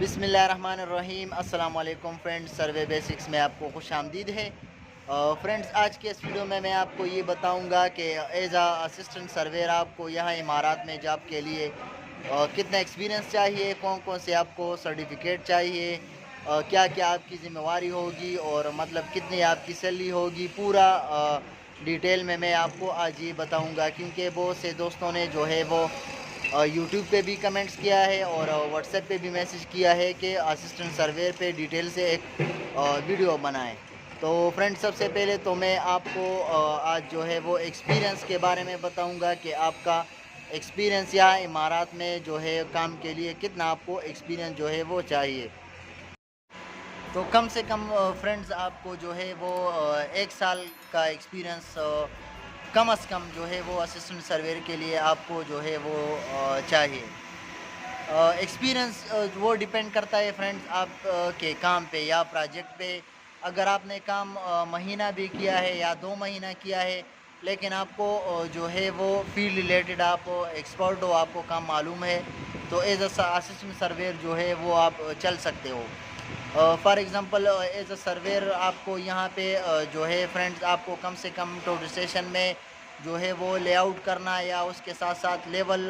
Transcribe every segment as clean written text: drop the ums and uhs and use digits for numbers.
बिस्मिल्लाहिर्रहमानिर्रहीम। अस्सलाम वालेकुम फ्रेंड्स, सर्वे बेसिक्स में आपको खुश आमदीद है। फ्रेंड्स, आज के इस वीडियो में मैं आपको ये बताऊंगा कि एज आ असिस्टेंट सर्वेयर आपको यहाँ इमारात में जॉब के लिए कितना एक्सपीरियंस चाहिए, कौन कौन से आपको सर्टिफिकेट चाहिए, क्या क्या आपकी ज़िम्मेवारी होगी और मतलब कितनी आपकी सैलरी होगी, पूरा डिटेल में मैं आपको आज ये बताऊंगा। क्योंकि बहुत से दोस्तों ने जो है वो यूट्यूब पे भी कमेंट्स किया है और व्हाट्सएप पे भी मैसेज किया है कि असिस्टेंट सर्वेयर पे डिटेल से एक वीडियो बनाएं। तो फ्रेंड्स, सबसे पहले तो मैं आपको आज जो है वो एक्सपीरियंस के बारे में बताऊंगा कि आपका एक्सपीरियंस या इमारात में जो है काम के लिए कितना आपको एक्सपीरियंस जो है वो चाहिए। तो कम से कम फ्रेंड्स आपको जो है वो 1 साल का एक्सपीरियंस कम अज़ कम जो है वो असिस्टेंट सर्वेयर के लिए आपको जो है वो चाहिए। एक्सपीरियंस वो डिपेंड करता है फ्रेंड्स आप के काम पे या प्रोजेक्ट पे। अगर आपने काम महीना भी किया है या 2 महीना किया है, लेकिन आपको जो है वो फील्ड रिलेटेड आप एक्सपर्ट हो, आपको काम मालूम है, तो एज असिस्टेंट सर्वेयर जो है वो आप चल सकते हो। For example as a surveyor आपको यहाँ पे जो है फ्रेंड्स आपको कम से कम टोटल स्टेशन में जो है वो लेआउट करना या उसके साथ साथ लेवल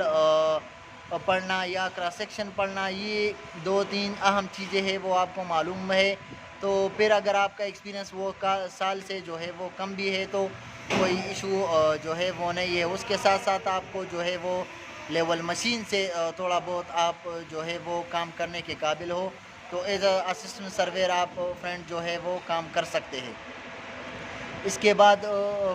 पढ़ना या क्रॉस सेक्शन पढ़ना, ये 2-3 अहम चीज़ें हैं वो आपको मालूम है। तो फिर अगर आपका एक्सपीरियंस वो का साल से जो है वो कम भी है तो कोई इशू जो है वो नहीं है। उसके साथ साथ आपको जो है वो लेवल मशीन से थोड़ा बहुत आप जो है वो काम करने के काबिल हो, तो एज अ असिस्टेंट सर्वेयर आप फ्रेंड जो है वो काम कर सकते हैं। इसके बाद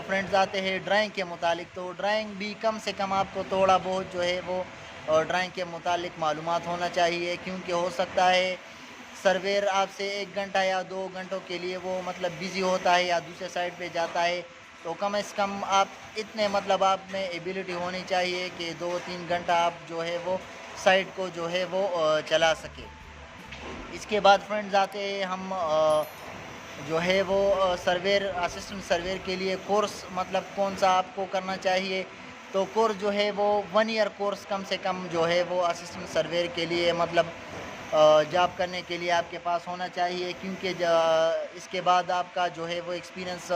फ्रेंड्स आते हैं ड्राइंग के मुतालिक। तो ड्राइंग भी कम से कम आपको थोड़ा बहुत जो है वो ड्राइंग के मुतालिक मालूमात होना चाहिए, क्योंकि हो सकता है सर्वेयर आपसे 1 घंटा या 2 घंटों के लिए वो मतलब बिज़ी होता है या दूसरे साइड पे जाता है। तो कम से कम आप इतने मतलब आप में एबिलिटी होनी चाहिए कि 2-3 घंटा आप जो है वो साइट को जो है वो चला सके। इसके बाद फ्रेंड्स आते हैं हम जो है वो सर्वेयर असिस्टेंट सर्वेयर के लिए कोर्स मतलब कौन सा आपको करना चाहिए। तो कोर्स जो है वो 1 ईयर कोर्स कम से कम जो है वो असिस्टेंट सर्वेयर के लिए मतलब जॉब करने के लिए आपके पास होना चाहिए। क्योंकि इसके बाद आपका जो है वो एक्सपीरियंस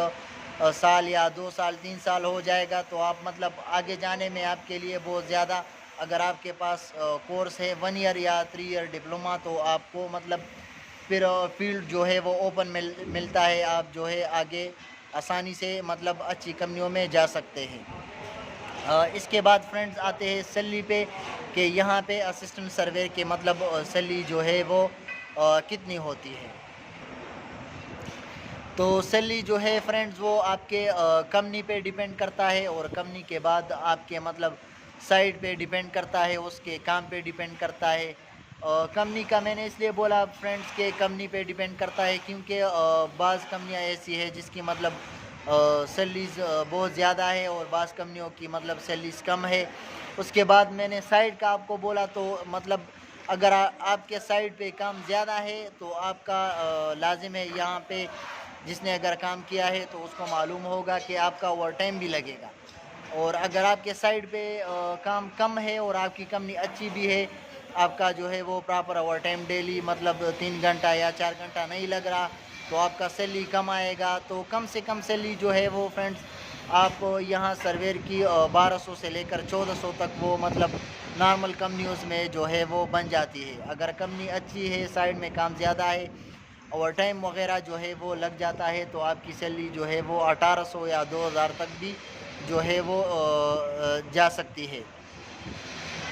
साल या 2 साल 3 साल हो जाएगा, तो आप मतलब आगे जाने में आपके लिए बहुत ज़्यादा, अगर आपके पास कोर्स है 1 ईयर या 3 ईयर डिप्लोमा, तो आपको मतलब फिर फील्ड जो है वो ओपन मिलता है, आप जो है आगे आसानी से मतलब अच्छी कंपनियों में जा सकते हैं। इसके बाद फ्रेंड्स आते हैं सैलरी पे कि यहाँ पे असिस्टेंट सर्वेयर के मतलब सैलरी जो है वो कितनी होती है। तो सैलरी जो है फ्रेंड्स वो आपके कंपनी पे डिपेंड करता है और कंपनी के बाद आपके मतलब साइट पे डिपेंड करता है, उसके काम पे डिपेंड करता है। कंपनी का मैंने इसलिए बोला फ्रेंड्स के कंपनी पे डिपेंड करता है क्योंकि बाज़ कंपनियां ऐसी है जिसकी मतलब सैलरीज बहुत ज़्यादा है और बाज़ कंपनियों की मतलब सैलरीज कम है। उसके बाद मैंने साइट का आपको बोला, तो मतलब अगर आपके साइट पे काम ज़्यादा है तो आपका लाजिम है यहाँ पे, जिसने अगर काम किया है तो उसको मालूम होगा कि आपका ओवर टाइम भी लगेगा। और अगर आपके साइड पे काम कम है और आपकी कंपनी अच्छी भी है, आपका जो है वो प्रॉपर ओवर टाइम डेली मतलब 3 घंटा या 4 घंटा नहीं लग रहा, तो आपका सैलरी कम आएगा। तो कम से कम सैलरी जो है वो फ्रेंड्स आप यहाँ सर्वेयर की 1200 से लेकर 1400 तक वो मतलब नॉर्मल कंपनियों में जो है वो बन जाती है। अगर कंपनी अच्छी है, साइड में काम ज़्यादा है, ओवर टाइम वगैरह जो है वो लग जाता है, तो आपकी सैलरी जो है वो 1800 या 2000 तक भी जो है वो जा सकती है।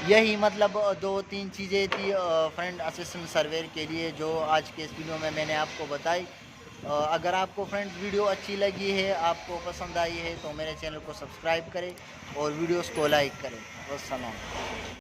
यही मतलब 2-3 चीज़ें थी फ्रेंड असिस्टेंट सर्वेयर के लिए जो आज के इस वीडियो में मैंने आपको बताई। अगर आपको फ्रेंड्स वीडियो अच्छी लगी है, आपको पसंद आई है, तो मेरे चैनल को सब्सक्राइब करें और वीडियोस को लाइक करें। वस्सलाम।